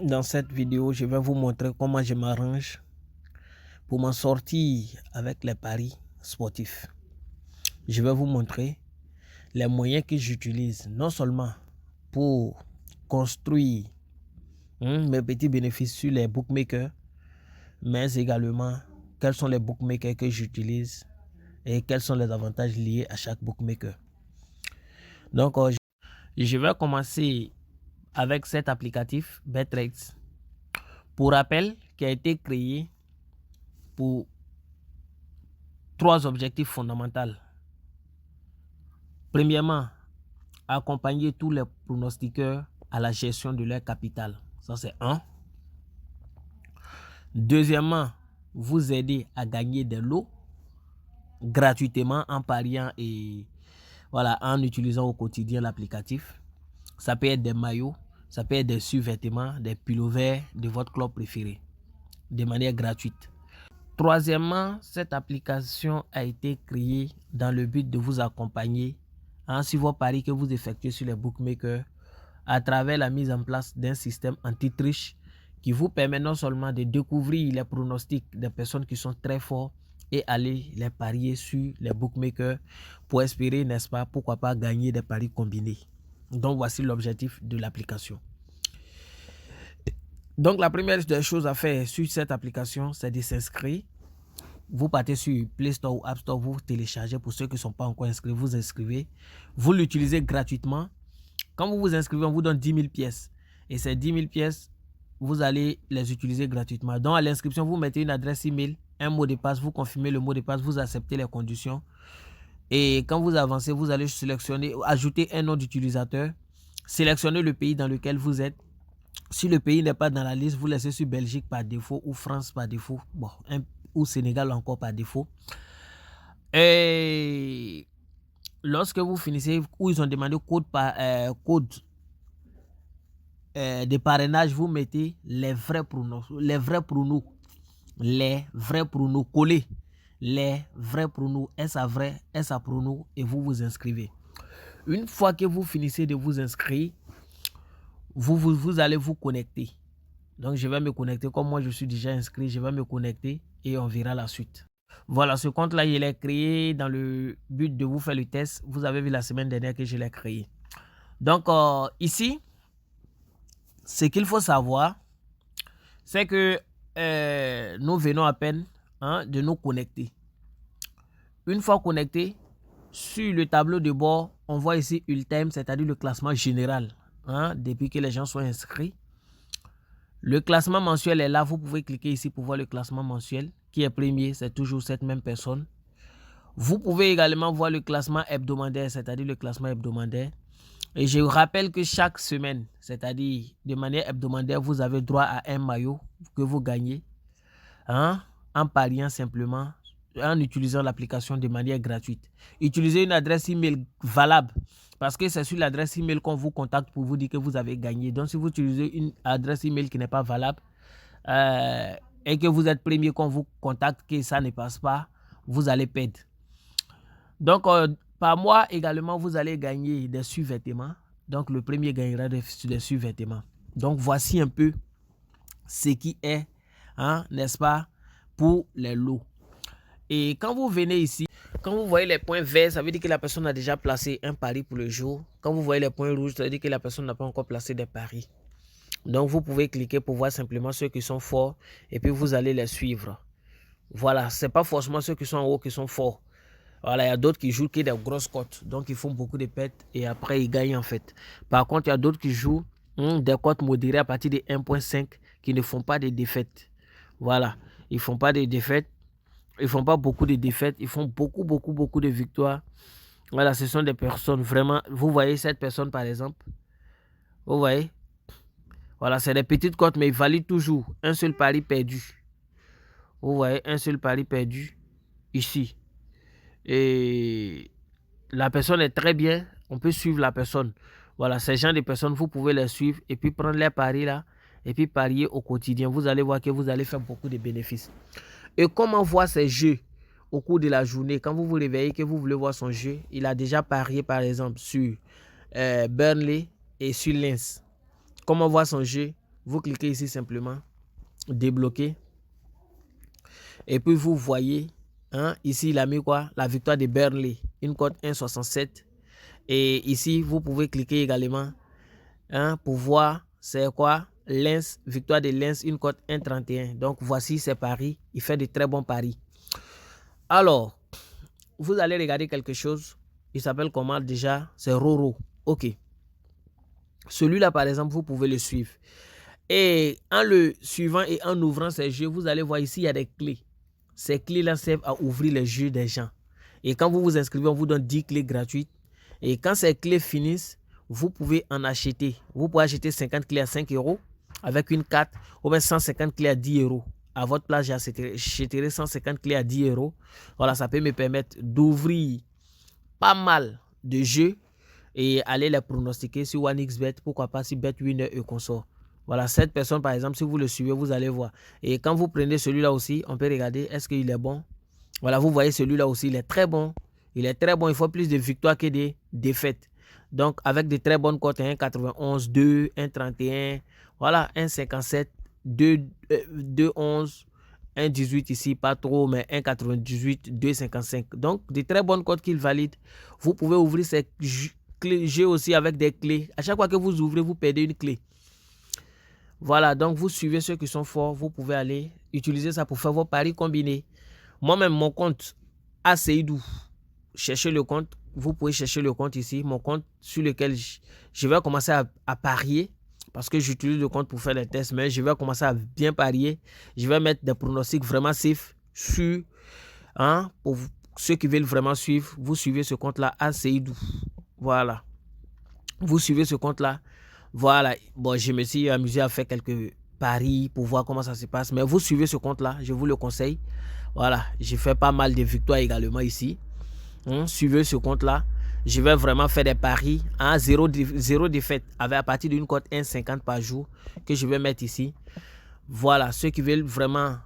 Dans cette vidéo, je vais vous montrer comment je m'arrange pour m'en sortir avec les paris sportifs. Je vais vous montrer les moyens que j'utilise, non seulement pour construire mes petits bénéfices sur les bookmakers, mais également quels sont les bookmakers que j'utilise et quels sont les avantages liés à chaque bookmaker. Donc, je vais commencer avec cet applicatif BetRates. Pour rappel, qui a été créé pour 3 objectifs fondamentaux. Premièrement, accompagner tous les pronostiqueurs à la gestion de leur capital. Ça, c'est 1. Deuxièmement, vous aider à gagner des lots gratuitement en pariant et voilà, en utilisant au quotidien l'applicatif. Ça peut être des maillots, ça peut être des sous-vêtements, des pullovers de votre club préféré de manière gratuite. Troisièmement, cette application a été créée dans le but de vous accompagner sur vos paris que vous effectuez sur les bookmakers à travers la mise en place d'un système anti-triche qui vous permet non seulement de découvrir les pronostics des personnes qui sont très forts et aller les parier sur les bookmakers pour espérer, n'est-ce pas, pourquoi pas gagner des paris combinés. Donc voici l'objectif de l'application. Donc la première des choses à faire sur cette application, c'est de s'inscrire. Vous partez sur Play Store ou App Store, vous téléchargez. Pour ceux qui ne sont pas encore inscrits, vous inscrivez. Vous l'utilisez gratuitement. Quand vous vous inscrivez, on vous donne 10 000 pièces. Et ces 10 000 pièces, vous allez les utiliser gratuitement. Donc à l'inscription, vous mettez une adresse email, un mot de passe, vous confirmez le mot de passe, vous acceptez les conditions. Et quand vous avancez, vous allez sélectionner, ajouter un nom d'utilisateur, sélectionner le pays dans lequel vous êtes. Si le pays n'est pas dans la liste, vous laissez sur Belgique par défaut ou France par défaut, bon, ou Sénégal encore par défaut. Et lorsque vous finissez, où ils ont demandé code de parrainage, vous mettez les vrais pronoms collés, les vrais pronoms, est-ce vrai, est-ce pronom, et vous vous inscrivez. Une fois que vous finissez de vous inscrire, vous allez vous connecter. Donc je vais me connecter, comme moi je suis déjà inscrit, je vais me connecter et on verra la suite. Voilà, ce compte là il est créé dans le but de vous faire le test. Vous avez vu la semaine dernière que je l'ai créé. Donc ici, ce qu'il faut savoir, c'est que nous venons à peine de nous connecter. Une fois connecté, sur le tableau de bord, on voit ici Ultime, c'est-à-dire le classement général, depuis que les gens sont inscrits. Le classement mensuel est là, vous pouvez cliquer ici pour voir le classement mensuel. Qui est premier, c'est toujours cette même personne. Vous pouvez également voir le classement hebdomadaire, c'est-à-dire le classement hebdomadaire. Et je vous rappelle que chaque semaine, c'est-à-dire de manière hebdomadaire, vous avez droit à un maillot que vous gagnez en pariant simplement, en utilisant l'application de manière gratuite. Utilisez une adresse email valable parce que c'est sur l'adresse email qu'on vous contacte pour vous dire que vous avez gagné. Donc, si vous utilisez une adresse email qui n'est pas valable et que vous êtes premier qu'on vous contacte, que ça ne passe pas, vous allez perdre. Donc, par mois également, vous allez gagner des sous-vêtements. Donc, le premier gagnera des sous-vêtements. Donc, voici un peu ce qui est, n'est-ce pas, pour les lots. Et quand vous venez ici, quand vous voyez les points verts, ça veut dire que la personne a déjà placé un pari pour le jour. Quand vous voyez les points rouges, ça veut dire que la personne n'a pas encore placé des paris. Donc, vous pouvez cliquer pour voir simplement ceux qui sont forts et puis vous allez les suivre. Voilà, ce n'est pas forcément ceux qui sont en haut qui sont forts. Voilà, il y a d'autres qui jouent qui des grosses cotes. Donc, ils font beaucoup de pertes et après, ils gagnent en fait. Par contre, il y a d'autres qui jouent des cotes modérées à partir de 1,5 qui ne font pas de défaites. Voilà, ils ne font pas de défaites. Ils ne font pas beaucoup de défaites. Ils font beaucoup de victoires. Voilà, ce sont des personnes vraiment... Vous voyez cette personne, par exemple. Vous voyez. Voilà, c'est des petites cotes, mais ils valident toujours un seul pari perdu. Vous voyez, un seul pari perdu ici. Et la personne est très bien. On peut suivre la personne. Voilà, ces gens de personnes, vous pouvez les suivre et puis prendre les paris là et puis parier au quotidien. Vous allez voir que vous allez faire beaucoup de bénéfices. Et comment voir ces jeux au cours de la journée? Quand vous vous réveillez, que vous voulez voir son jeu, il a déjà parié par exemple sur Burnley et sur Lens. Comment voir son jeu? Vous cliquez ici simplement, débloquer. Et puis vous voyez, hein, ici il a mis quoi? La victoire de Burnley, une cote 1,67. Et ici, vous pouvez cliquer également, hein, pour voir c'est quoi Lens, victoire de Lens, une cote 1,31. Donc voici ses paris. Il fait de très bons paris. Alors, vous allez regarder quelque chose. Il s'appelle comment déjà? C'est Roro. Ok. Celui-là, par exemple, vous pouvez le suivre. Et en le suivant et en ouvrant ces jeux, vous allez voir ici, il y a des clés. Ces clés-là servent à ouvrir les jeux des gens. Et quand vous vous inscrivez, on vous donne 10 clés gratuites. Et quand ces clés finissent, vous pouvez en acheter. Vous pouvez acheter 50 clés à 5 € avec une carte, ou bien 150 clés à 10 €. À votre place, j'achèterai 150 clés à 10 €. Voilà, ça peut me permettre d'ouvrir pas mal de jeux et aller les pronostiquer sur OneXBet, pourquoi pas si BetWinner et consort. Voilà, cette personne par exemple, si vous le suivez, vous allez voir. Et quand vous prenez celui-là aussi, on peut regarder, est-ce qu'il est bon? Voilà, vous voyez celui-là aussi, il est très bon. Il est très bon, il faut plus de victoires que de défaites. Donc, avec de très bonnes cotes, 1,91, 2, 1,31, voilà, 1,57, 2,11, 1,18 ici, pas trop, mais 1,98, 2,55. Donc, de très bonnes cotes qu'il valide. Vous pouvez ouvrir ces jeux aussi avec des clés. À chaque fois que vous ouvrez, vous perdez une clé. Voilà, donc vous suivez ceux qui sont forts. Vous pouvez aller utiliser ça pour faire vos paris combinés. Moi-même, mon compte Aseidou, cherchez le compte. Vous pouvez chercher le compte ici. Mon compte sur lequel je vais commencer à parier. Parce que j'utilise le compte pour faire des tests. Mais je vais commencer à bien parier. Je vais mettre des pronostics vraiment safe sur, hein, pour ceux qui veulent vraiment suivre. Vous suivez ce compte-là Aseidou. Voilà. Vous suivez ce compte-là. Voilà. Bon, je me suis amusé à faire quelques paris pour voir comment ça se passe. Mais vous suivez ce compte-là. Je vous le conseille. Voilà. J'ai fait pas mal de victoires également ici. Suivez ce compte-là. Je vais vraiment faire des paris à zéro défaite avec à partir d'une cote 1,50 par jour que je vais mettre ici. Voilà. Ceux qui veulent vraiment,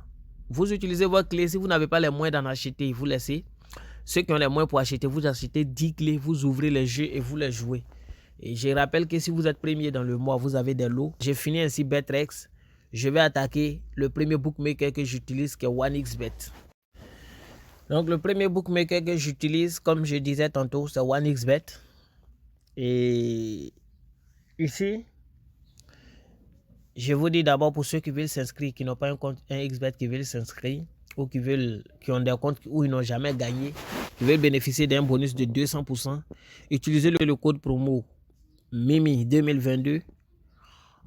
vous utilisez votre clé. Si vous n'avez pas les moyens d'en acheter, vous laissez. Ceux qui ont les moyens pour acheter, vous achetez 10 clés, vous ouvrez les jeux et vous les jouez. Et je rappelle que si vous êtes premier dans le mois, vous avez des lots. J'ai fini ainsi Betrex. Je vais attaquer le premier bookmaker que j'utilise, qui est OneXBet. Donc, le premier bookmaker que j'utilise, comme je disais tantôt, c'est OneXBet. Et ici, je vous dis d'abord pour ceux qui veulent s'inscrire, qui n'ont pas un compte OneXBet, qui veulent s'inscrire, ou qui ont des comptes où ils n'ont jamais gagné, qui veulent bénéficier d'un bonus de 200%, utilisez le code promo Mimi 2022,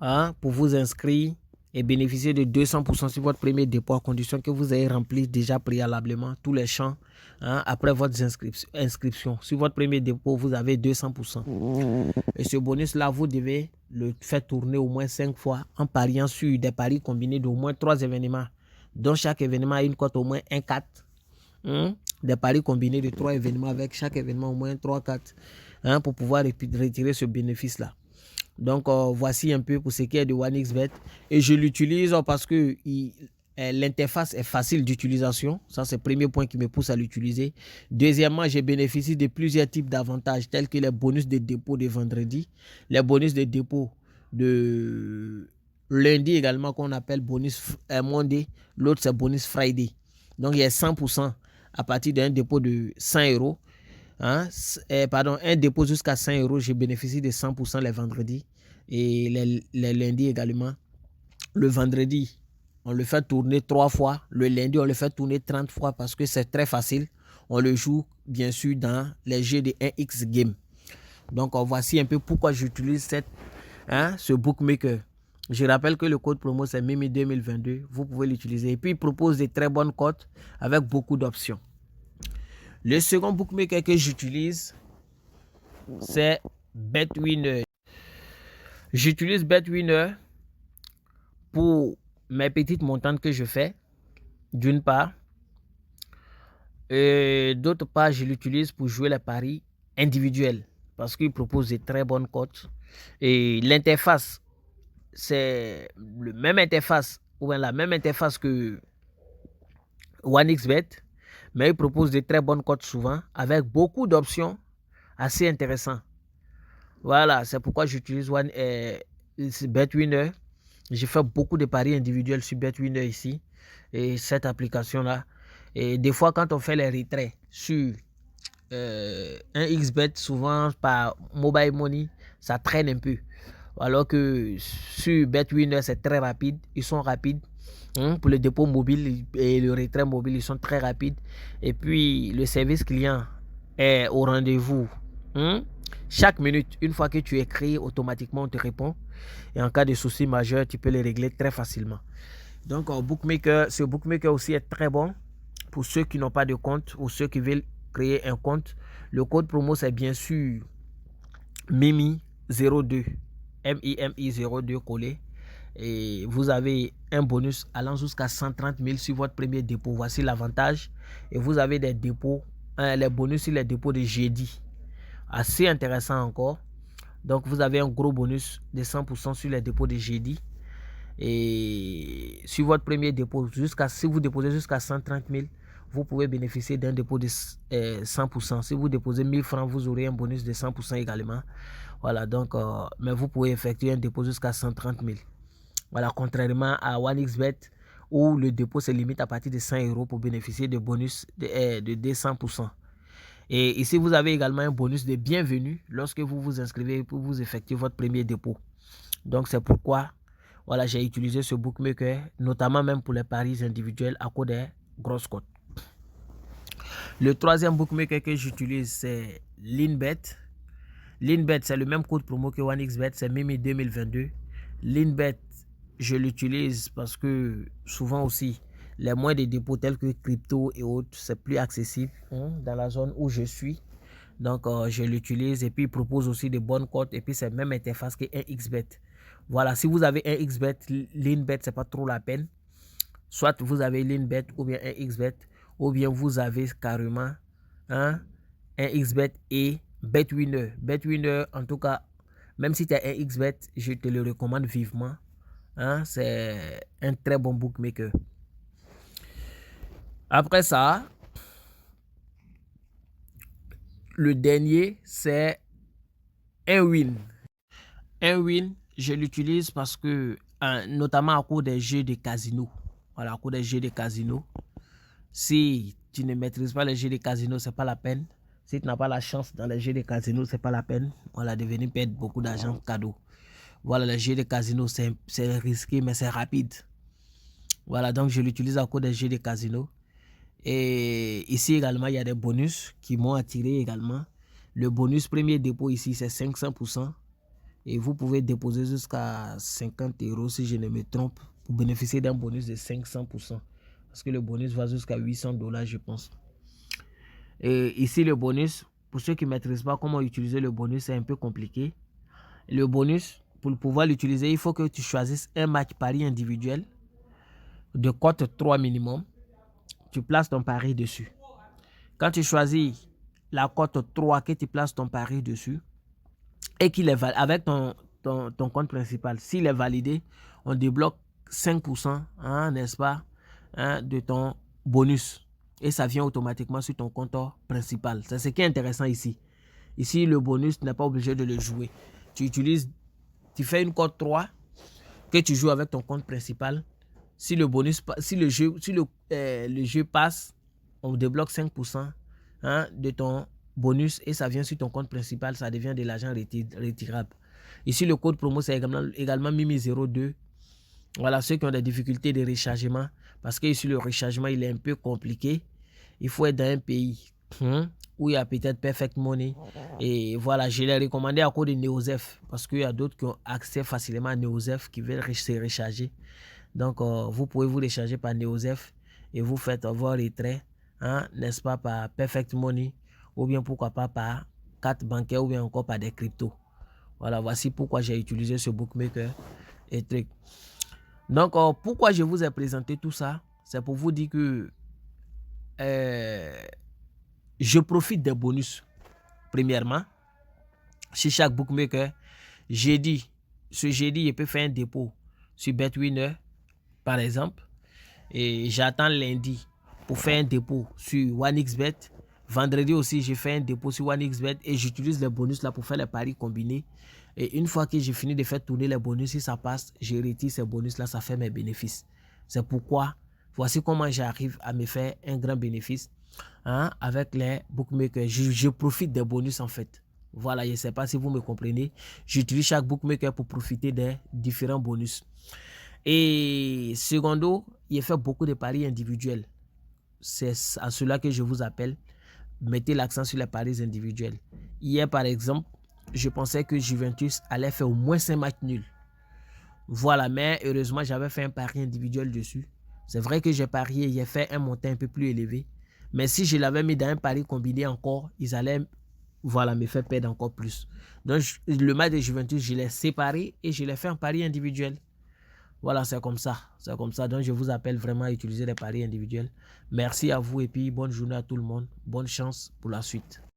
hein, pour vous inscrire et bénéficier de 200% sur votre premier dépôt, à condition que vous ayez rempli déjà préalablement tous les champs, hein, après votre inscription. Sur votre premier dépôt, vous avez 200%. Et ce bonus-là, vous devez le faire tourner au moins 5 fois en pariant sur des paris combinés d'au moins 3 événements, dont chaque événement a une cote au moins 1,4. Des paris combinés de 3 événements avec chaque événement au moins 3,4. Pour pouvoir retirer ce bénéfice-là. Donc, voici un peu pour ce qui est de OneXBet. Et je l'utilise parce que l'interface est facile d'utilisation. Ça, c'est le premier point qui me pousse à l'utiliser. Deuxièmement, je bénéficie de plusieurs types d'avantages, tels que les bonus de dépôt de vendredi, les bonus de dépôt de lundi également, qu'on appelle bonus Monday. L'autre, c'est bonus Friday. Donc, il y a 100% à partir d'un dépôt de 100 €. Un dépôt jusqu'à 100 €, je bénéficie de 100% les vendredis et les lundis également. Le vendredi, on le fait tourner 3 fois. Le lundi, on le fait tourner 30 fois parce que c'est très facile. On le joue bien sûr dans les jeux de 1x game. Donc, voici un peu pourquoi j'utilise ce bookmaker. Je rappelle que le code promo, c'est Mimi 2022. Vous pouvez l'utiliser. Et puis, il propose de très bonnes cotes avec beaucoup d'options. Le second bookmaker que j'utilise, c'est BetWinner. J'utilise BetWinner pour mes petites montantes que je fais, d'une part. Et d'autre part, je l'utilise pour jouer les paris individuels parce qu'il propose de très bonnes cotes. Et l'interface, c'est la même interface que OneXBet. Mais il propose de très bonnes cotes souvent, avec beaucoup d'options assez intéressantes. Voilà, c'est pourquoi j'utilise BetWinner. J'ai fait beaucoup de paris individuels sur BetWinner ici. Et cette application-là. Et des fois, quand on fait les retraits sur un XBet, souvent par mobile money, ça traîne un peu. Alors que sur BetWinner, c'est très rapide. Ils sont rapides. Pour le dépôt mobile et le retrait mobile, ils sont très rapides. Et puis, le service client est au rendez-vous. Chaque minute, une fois que tu écris, automatiquement, on te répond. Et en cas de souci majeur, tu peux les régler très facilement. Donc, ce bookmaker aussi est très bon pour ceux qui n'ont pas de compte ou ceux qui veulent créer un compte. Le code promo, c'est bien sûr MIMI02. MIMI02 collé. Et vous avez un bonus allant jusqu'à 130 000 sur votre premier dépôt. Voici l'avantage. Et vous avez des dépôts, les bonus sur les dépôts de jeudi. Assez intéressant encore. Donc, vous avez un gros bonus de 100% sur les dépôts de jeudi. Et sur votre premier dépôt, si vous déposez jusqu'à 130 000, vous pouvez bénéficier d'un dépôt de 100%. Si vous déposez 1000 francs, vous aurez un bonus de 100% également. Voilà, donc, mais vous pouvez effectuer un dépôt jusqu'à 130 000. Voilà, contrairement à OneXBet, où le dépôt se limite à partir de 100 € pour bénéficier de bonus de 100%. Et ici, vous avez également un bonus de bienvenue lorsque vous vous inscrivez pour vous effectuer votre premier dépôt. Donc, c'est pourquoi voilà, j'ai utilisé ce bookmaker, notamment même pour les paris individuels à cause des grosses cotes. Le troisième bookmaker que j'utilise, c'est Linbet. Linbet, c'est le même code promo que OneXBet, c'est Mimi 2022. Linbet, je l'utilise parce que souvent aussi, les moyens de dépôt tels que crypto et autres, c'est plus accessible dans la zone où je suis. Donc, je l'utilise et puis il propose aussi de bonnes cotes et puis c'est même interface que un XBet. Voilà, si vous avez un XBet, Linbet, c'est pas trop la peine. Soit vous avez Linbet ou bien un XBet, ou bien vous avez carrément un XBet et BetWinner. BetWinner, en tout cas, même si tu as un XBet, je te le recommande vivement. C'est un très bon bookmaker. Après ça, le dernier, c'est un win. Un win, je l'utilise parce que, notamment à cause des jeux de casino. Voilà, à cause des jeux de casino. Si tu ne maîtrises pas les jeux de casino, c'est pas la peine. Si tu n'as pas la chance dans les jeux de casino, c'est pas la peine. Voilà, de venir perdre beaucoup d'argent cadeau. Voilà, les jeux de casino, c'est risqué, mais c'est rapide. Voilà, donc je l'utilise à cause des jeux de casino. Et ici également, il y a des bonus qui m'ont attiré également. Le bonus premier dépôt ici, c'est 500%. Et vous pouvez déposer jusqu'à 50 € si je ne me trompe pour bénéficier d'un bonus de 500%. Parce que le bonus va jusqu'à 800 $, je pense. Et ici, le bonus, pour ceux qui ne maîtrisent pas comment utiliser le bonus, c'est un peu compliqué. Le bonus, pour pouvoir l'utiliser, il faut que tu choisisses un match pari individuel de cote 3 minimum. Tu places ton pari dessus. Quand tu choisis la cote 3, que tu places ton pari dessus, et qu'il est avec ton compte principal, s'il est validé, on débloque 5%, n'est-ce pas, de ton bonus. Et ça vient automatiquement sur ton compte principal. C'est ce qui est intéressant ici. Ici, le bonus, tu n'es pas obligé de le jouer. Tu fais une cote 3 que tu joues avec ton compte principal. Si le jeu passe, on débloque 5% de ton bonus et ça vient sur ton compte principal, ça devient de l'argent retirable. Ici, le code promo, c'est également Mimi02. Voilà, ceux qui ont des difficultés de rechargement, parce que ici, le rechargement, il est un peu compliqué. Il faut être dans un pays où il y a peut-être Perfect Money. Et voilà, je l'ai recommandé à cause de Neosef, parce qu'il y a d'autres qui ont accès facilement à Neosef, qui veulent se recharger. Donc, vous pouvez vous recharger par Neosef et vous faites vos retraits, n'est-ce pas, par Perfect Money, ou bien pourquoi pas par carte bancaire, ou bien encore par des cryptos. Voilà, voici pourquoi j'ai utilisé ce bookmaker et truc. Donc, pourquoi je vous ai présenté tout ça? C'est pour vous dire que je profite des bonus. Premièrement, chez chaque bookmaker, ce jeudi, je peux faire un dépôt sur BetWinner, par exemple. Et j'attends lundi pour faire un dépôt sur OneXBet. Vendredi aussi, je fais un dépôt sur OneXBet et j'utilise les bonus là pour faire les paris combinés. Et une fois que j'ai fini de faire tourner les bonus, si ça passe, je retire ces bonus-là, ça fait mes bénéfices. C'est pourquoi, voici comment j'arrive à me faire un grand bénéfice avec les bookmakers. Je profite des bonus en fait. Voilà, je ne sais pas si vous me comprenez. J'utilise chaque bookmaker pour profiter des différents bonus. Et secondo, il fait beaucoup de paris individuels. C'est à cela que je vous appelle. Mettez l'accent sur les paris individuels. Hier, par exemple, je pensais que Juventus allait faire au moins 5 matchs nuls. Voilà, mais heureusement, j'avais fait un pari individuel dessus. C'est vrai que j'ai parié, j'ai fait un montant un peu plus élevé. Mais si je l'avais mis dans un pari combiné encore, ils allaient me faire perdre encore plus. Donc, le match de Juventus, je l'ai séparé et je l'ai fait en pari individuel. Voilà, c'est comme ça. C'est comme ça. Donc, je vous appelle vraiment à utiliser les paris individuels. Merci à vous et puis bonne journée à tout le monde. Bonne chance pour la suite.